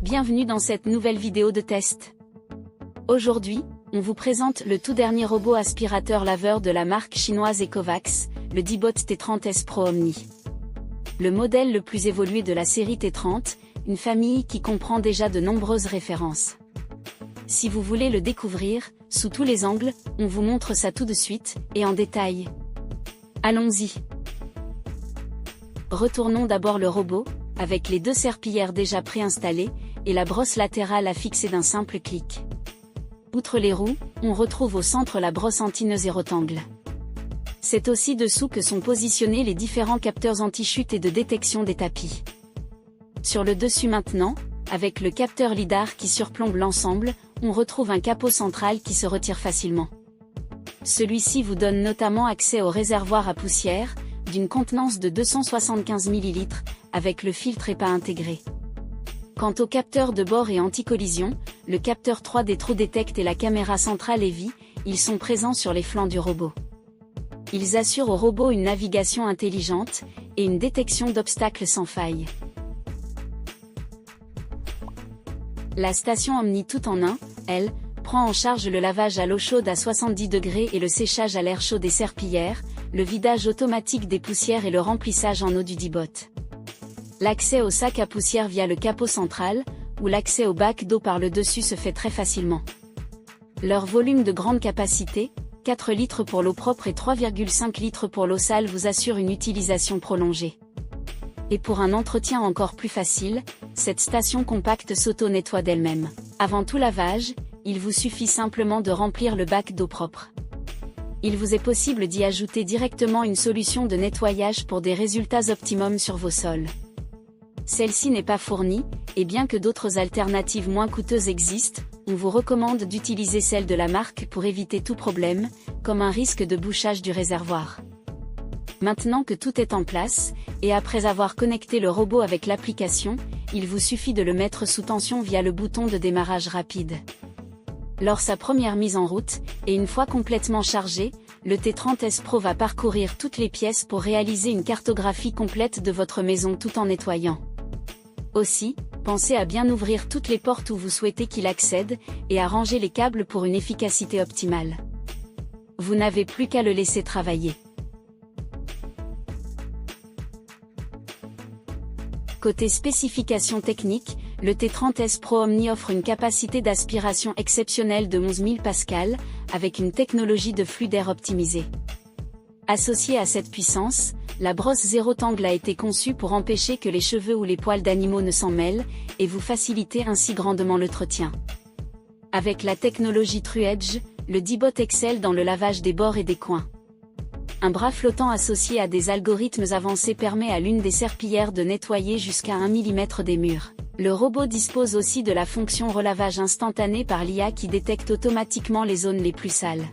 Bienvenue dans cette nouvelle vidéo de test. Aujourd'hui, on vous présente le tout dernier robot aspirateur laveur de la marque chinoise Ecovacs, le Dibot T30S Pro Omni. Le modèle le plus évolué de la série T30, une famille qui comprend déjà de nombreuses références. Si vous voulez le découvrir, sous tous les angles, on vous montre ça tout de suite, et en détail. Allons-y. Retournons d'abord le robot, avec les deux serpillères déjà préinstallées, et la brosse latérale à fixer d'un simple clic. Outre les roues, on retrouve au centre la brosse anti-nœuds et rectangle. C'est aussi dessous que sont positionnés les différents capteurs anti-chute et de détection des tapis. Sur le dessus maintenant, avec le capteur lidar qui surplombe l'ensemble, on retrouve un capot central qui se retire facilement. Celui-ci vous donne notamment accès au réservoir à poussière, d'une contenance de 275 ml, avec le filtre EPA intégré. Quant au capteur de bord et anti-collision, le capteur 3D True Detect et la caméra centrale EVI, ils sont présents sur les flancs du robot. Ils assurent au robot une navigation intelligente, et une détection d'obstacles sans faille. La station Omni tout en un, elle, prend en charge le lavage à l'eau chaude à 70 degrés et le séchage à l'air chaud des serpillères, le vidage automatique des poussières et le remplissage en eau du Dibot. L'accès au sac à poussière via le capot central, ou l'accès au bac d'eau par le dessus se fait très facilement. Leur volume de grande capacité, 4 litres pour l'eau propre et 3,5 litres pour l'eau sale vous assure une utilisation prolongée. Et pour un entretien encore plus facile, cette station compacte s'auto-nettoie d'elle-même. Avant tout lavage, il vous suffit simplement de remplir le bac d'eau propre. Il vous est possible d'y ajouter directement une solution de nettoyage pour des résultats optimums sur vos sols. Celle-ci n'est pas fournie, et bien que d'autres alternatives moins coûteuses existent, on vous recommande d'utiliser celle de la marque pour éviter tout problème, comme un risque de bouchage du réservoir. Maintenant que tout est en place, et après avoir connecté le robot avec l'application, il vous suffit de le mettre sous tension via le bouton de démarrage rapide. Lors sa première mise en route, et une fois complètement chargé, le T30S Pro va parcourir toutes les pièces pour réaliser une cartographie complète de votre maison tout en nettoyant. Aussi, pensez à bien ouvrir toutes les portes où vous souhaitez qu'il accède, et à ranger les câbles pour une efficacité optimale. Vous n'avez plus qu'à le laisser travailler. Côté spécifications techniques, le T30S Pro Omni offre une capacité d'aspiration exceptionnelle de 11 000 pascal, avec une technologie de flux d'air optimisée. Associée à cette puissance, la brosse zéro tangle a été conçue pour empêcher que les cheveux ou les poils d'animaux ne s'en mêlent, et vous faciliter ainsi grandement l'entretien. Avec la technologie TrueEdge, le Dibot excelle dans le lavage des bords et des coins. Un bras flottant associé à des algorithmes avancés permet à l'une des serpillères de nettoyer jusqu'à 1 mm des murs. Le robot dispose aussi de la fonction relavage instantané par l'IA qui détecte automatiquement les zones les plus sales.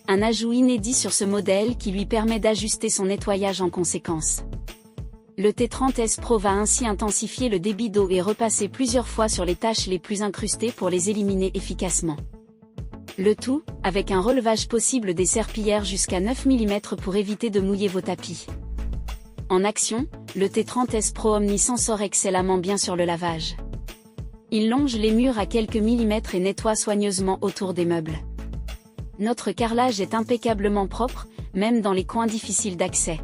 Un ajout inédit sur ce modèle qui lui permet d'ajuster son nettoyage en conséquence. Le T30S Pro va ainsi intensifier le débit d'eau et repasser plusieurs fois sur les tâches les plus incrustées pour les éliminer efficacement. Le tout, avec un relevage possible des serpillères jusqu'à 9 mm pour éviter de mouiller vos tapis. En action, le T30S Pro Omni s'en sort excellemment bien sur le lavage. Il longe les murs à quelques millimètres et nettoie soigneusement autour des meubles. Notre carrelage est impeccablement propre, même dans les coins difficiles d'accès.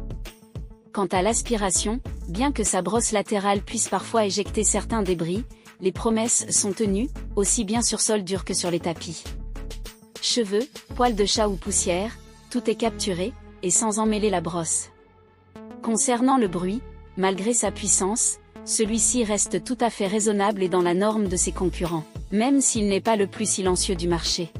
Quant à l'aspiration, bien que sa brosse latérale puisse parfois éjecter certains débris, les promesses sont tenues, aussi bien sur sol dur que sur les tapis. Cheveux, poils de chat ou poussière, tout est capturé, et sans emmêler la brosse. Concernant le bruit, malgré sa puissance, celui-ci reste tout à fait raisonnable et dans la norme de ses concurrents, même s'il n'est pas le plus silencieux du marché.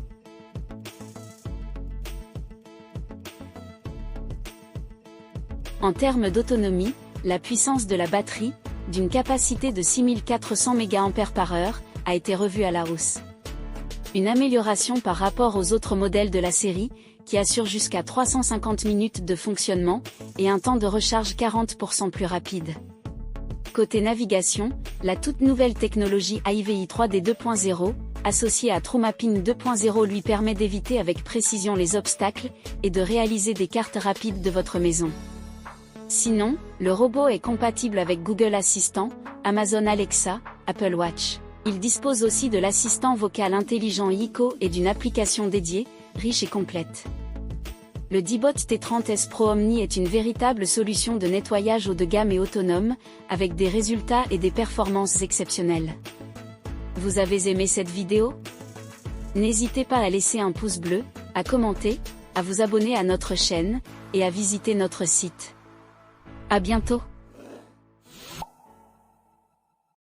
En termes d'autonomie, la puissance de la batterie, d'une capacité de 6400 mAh, a été revue à la hausse. Une amélioration par rapport aux autres modèles de la série, qui assure jusqu'à 350 minutes de fonctionnement, et un temps de recharge 40% plus rapide. Côté navigation, la toute nouvelle technologie AIVI 3D 2.0, associée à TrueMapping 2.0 lui permet d'éviter avec précision les obstacles, et de réaliser des cartes rapides de votre maison. Sinon, le robot est compatible avec Google Assistant, Amazon Alexa, Apple Watch. Il dispose aussi de l'assistant vocal intelligent Echo et d'une application dédiée, riche et complète. Le Dibot T30S Pro Omni est une véritable solution de nettoyage haut de gamme et autonome, avec des résultats et des performances exceptionnelles. Vous avez aimé cette vidéo? N'hésitez pas à laisser un pouce bleu, à commenter, à vous abonner à notre chaîne, et à visiter notre site. À bientôt!